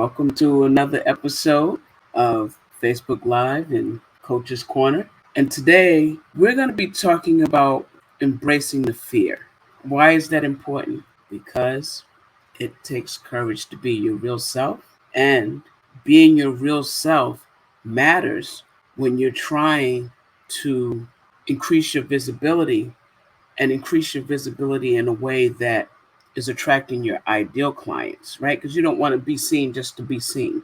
welcome to another episode of Facebook Live and Coach's Corner. And today we're going to be talking about embracing the fear. Why is that important? Because it takes courage to be your real self, and being your real self matters when you're trying to increase your visibility and increase your visibility in a way that is attracting your ideal clients, right? Because you don't want to be seen just to be seen.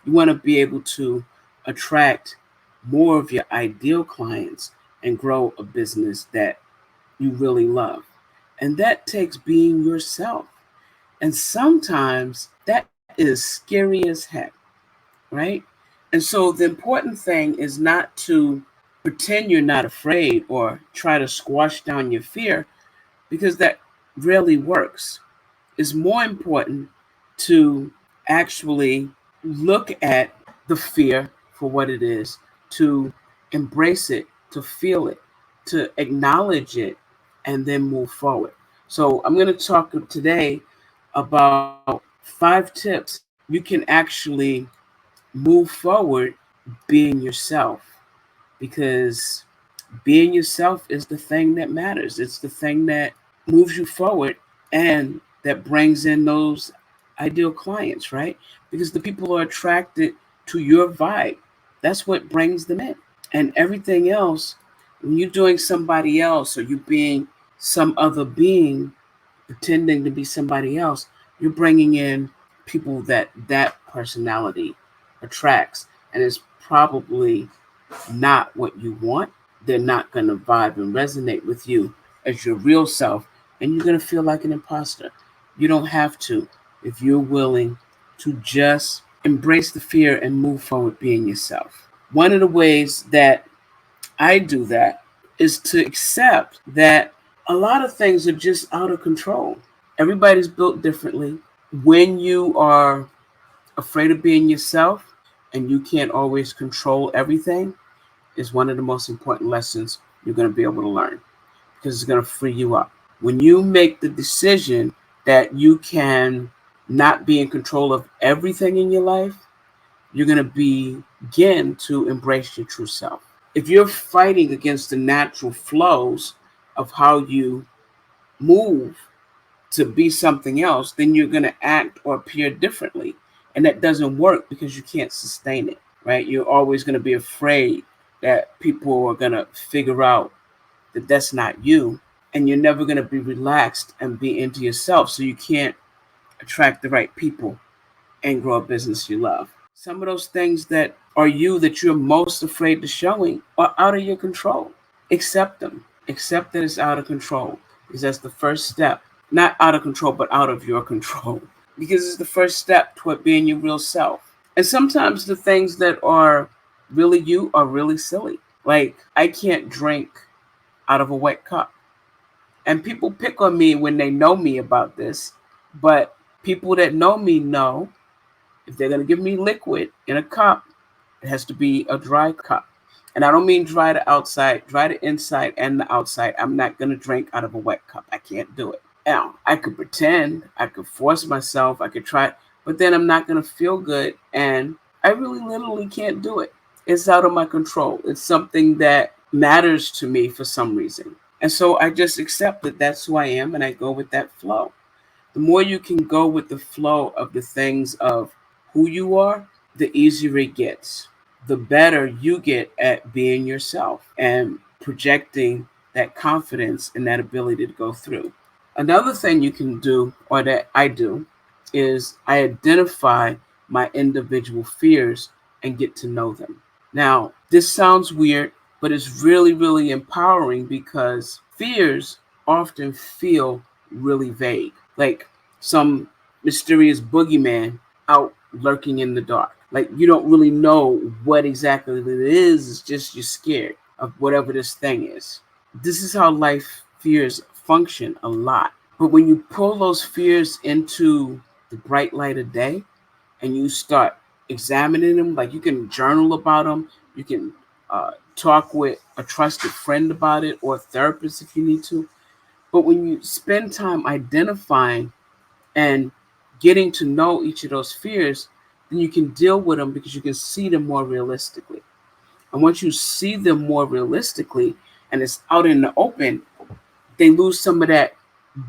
You want to be able to attract more of your ideal clients and grow a business that you really love. And that takes being yourself. And sometimes that is scary as heck, right? And so the important thing is not to pretend you're not afraid or try to squash down your fear, because that rarely works. It's more important to actually look at the fear for what it is, to embrace it, to feel it, to acknowledge it, and then move forward. So, I'm going to talk today about 5 tips you can actually move forward being yourself, because being yourself is the thing that matters. It's the thing that moves you forward and that brings in those ideal clients, right? Because the people are attracted to your vibe. That's what brings them in. And everything else, when you're doing somebody else or you being some other being, pretending to be somebody else, you're bringing in people that personality attracts. And it's probably not what you want. They're not going to vibe and resonate with you as your real self, and you're going to feel like an imposter. You don't have to if you're willing to just embrace the fear and move forward being yourself. One of the ways that I do that is to accept that a lot of things are just out of control. Everybody's built differently. When you are afraid of being yourself and you can't always control everything, is one of the most important lessons you're going to be able to learn, because it's going to free you up. When you make the decision that you can not be in control of everything in your life, you're going to begin to embrace your true self. If you're fighting against the natural flows of how you move to be something else, then you're going to act or appear differently. And that doesn't work because you can't sustain it, right? You're always going to be afraid that people are going to figure out that that's not you. And you're never going to be relaxed and be into yourself. So you can't attract the right people and grow a business you love. Some of those things that are you that you're most afraid of showing are out of your control. Accept them. Accept that it's out of control, because that's the first step. Not out of control, but out of your control. Because it's the first step toward being your real self. And sometimes the things that are really you are really silly. Like, I can't drink out of a wet cup. And people pick on me when they know me about this. But people that know me know if they're going to give me liquid in a cup, it has to be a dry cup. And I don't mean dry to outside, dry to inside and the outside. I'm not going to drink out of a wet cup. I can't do it. Now, I could pretend, I could force myself, I could try, but then I'm not going to feel good. And I really literally can't do it. It's out of my control. It's something that matters to me for some reason. And so I just accept that that's who I am, and I go with that flow. The more you can go with the flow of the things of who you are, the easier it gets. The better you get at being yourself and projecting that confidence and that ability to go through. Another thing you can do, or that I do, is I identify my individual fears and get to know them. Now, this sounds weird, but it's really, really empowering, because fears often feel really vague, like some mysterious boogeyman out lurking in the dark. Like, you don't really know what exactly it is. It's just you're scared of whatever this thing is. This is how life fears function a lot. But when you pull those fears into the bright light of day and you start examining them, like you can journal about them, you can talk with a trusted friend about it, or a therapist if you need to. But when you spend time identifying and getting to know each of those fears, then you can deal with them because you can see them more realistically. And once you see them more realistically and it's out in the open, they lose some of that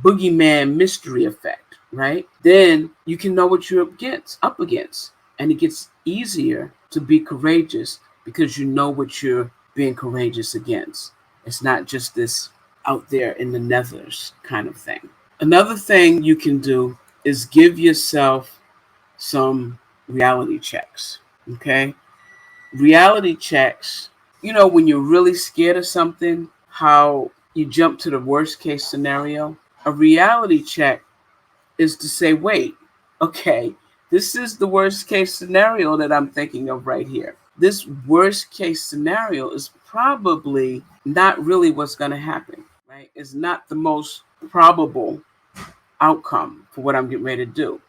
boogeyman mystery effect, right? Then you can know what you're up against. And it gets easier to be courageous because you know what you're being courageous against. It's not just this out there in the nethers kind of thing. Another thing you can do is give yourself some reality checks. Okay? Reality checks, when you're really scared of something, how you jump to the worst case scenario. A reality check is to say, wait, okay, this is the worst case scenario that I'm thinking of right here. This worst case scenario is probably not really what's going to happen, right? It's not the most probable outcome for what I'm getting ready to do.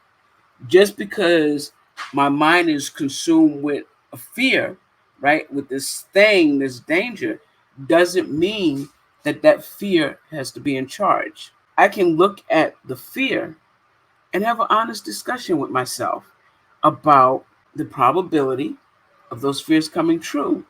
Just because my mind is consumed with a fear, right, with this thing, this danger, doesn't mean that that fear has to be in charge. I can look at the fear and have an honest discussion with myself about the probability of those fears coming true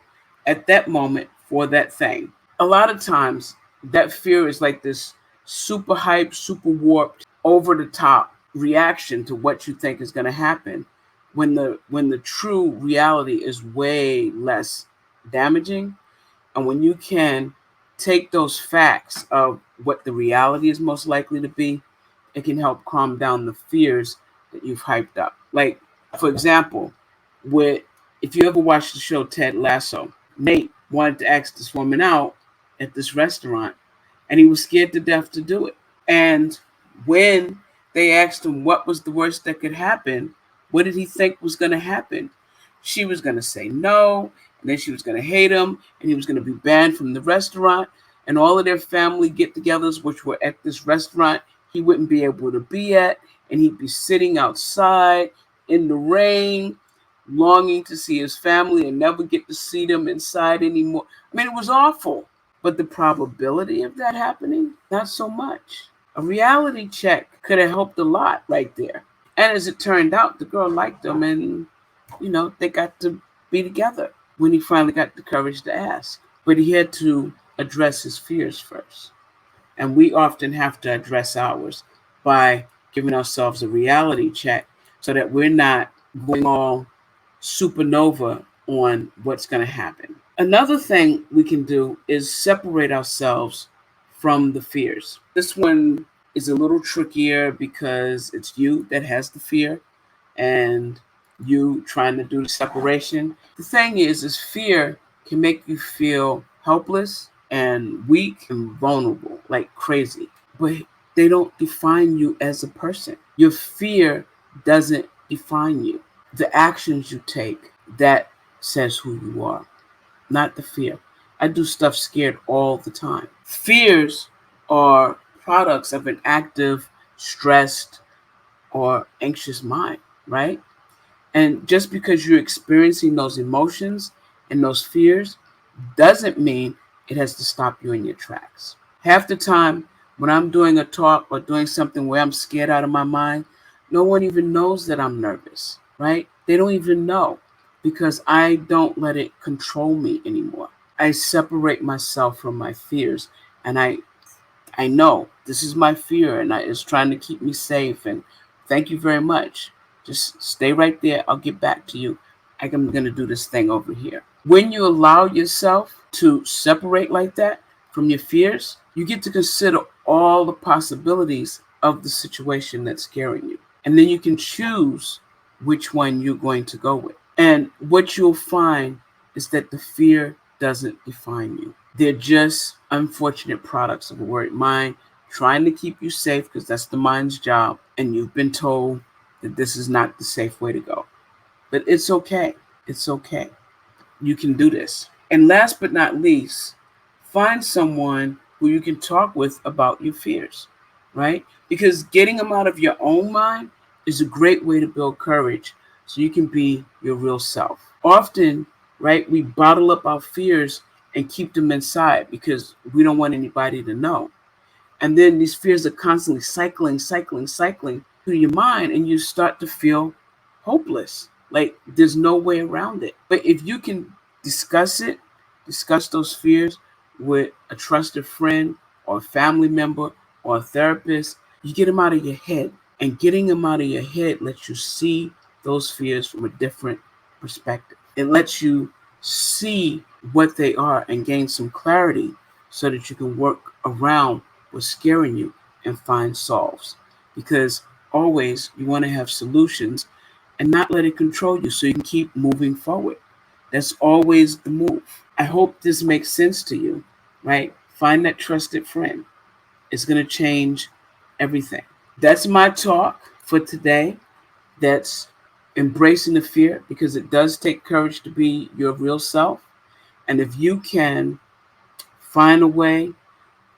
at that moment for that thing. A lot of times, that fear is like this super hype, super warped, over the top reaction to what you think is going to happen when the true reality is way less damaging. And when you can take those facts of what the reality is most likely to be, it can help calm down the fears that you've hyped up. Like, for example, with if you ever watched the show Ted Lasso, Nate wanted to ask this woman out at this restaurant, and he was scared to death to do it. And when they asked him what was the worst that could happen, what did he think was going to happen? She was going to say no, and then she was going to hate him, and he was going to be banned from the restaurant, and all of their family get-togethers, which were at this restaurant, he wouldn't be able to be at, and he'd be sitting outside in the rain, longing to see his family and never get to see them inside anymore. I mean, it was awful. But the probability of that happening, not so much. A reality check could have helped a lot right there. And as it turned out, the girl liked him, and, they got to be together when he finally got the courage to ask. But he had to address his fears first. And we often have to address ours by giving ourselves a reality check so that we're not going all supernova on what's going to happen. Another thing we can do is separate ourselves from the fears. This one is a little trickier because it's you that has the fear and you trying to do the separation. The thing is fear can make you feel helpless and weak and vulnerable, like crazy. But they don't define you as a person. Your fear doesn't define you. The actions you take, that says who you are, not the fear. I do stuff scared all the time. Fears are products of an active, stressed, or anxious mind, right? And just because you're experiencing those emotions and those fears doesn't mean it has to stop you in your tracks. Half the time, when I'm doing a talk or doing something where I'm scared out of my mind, no one even knows that I'm nervous, right? They don't even know because I don't let it control me anymore. I separate myself from my fears, and I know this is my fear and it's trying to keep me safe. And thank you very much. Just stay right there. I'll get back to you. I'm going to do this thing over here. When you allow yourself to separate like that from your fears, you get to consider all the possibilities of the situation that's scaring you. And then you can choose which one you're going to go with. And what you'll find is that the fear doesn't define you. They're just unfortunate products of a worried mind trying to keep you safe because that's the mind's job. And you've been told that this is not the safe way to go. But it's okay. It's okay. You can do this. And last but not least, find someone who you can talk with about your fears, right? Because getting them out of your own mind is a great way to build courage so you can be your real self. Often, right, we bottle up our fears and keep them inside because we don't want anybody to know. And then these fears are constantly cycling through your mind, and you start to feel hopeless. Like, there's no way around it. But if you can discuss it, discuss those fears with a trusted friend or a family member or a therapist, you get them out of your head. And getting them out of your head lets you see those fears from a different perspective. It lets you see what they are and gain some clarity so that you can work around what's scaring you and find solves. Because always you want to have solutions and not let it control you so you can keep moving forward. That's always the move. I hope this makes sense to you, right? Find that trusted friend. It's going to change everything. That's my talk for today. That's embracing the fear, because it does take courage to be your real self. And if you can find a way,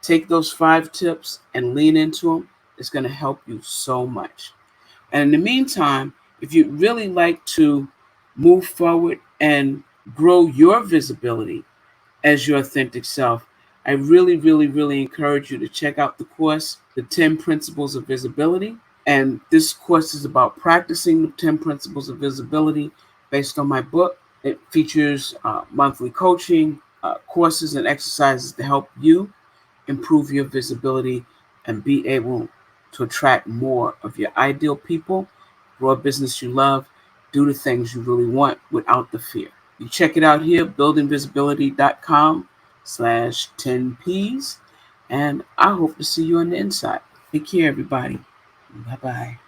take those 5 tips and lean into them, it's going to help you so much. And in the meantime, if you'd really like to move forward and grow your visibility as your authentic self, I really, really, really encourage you to check out the course, The 10 Principles of Visibility. And this course is about practicing the 10 Principles of Visibility based on my book. It features monthly coaching, courses, and exercises to help you improve your visibility and be able to attract more of your ideal people, grow a business you love, do the things you really want without the fear. You check it out here, buildingvisibility.com/10Ps. And I hope to see you on the inside. Take care, everybody. Bye-bye.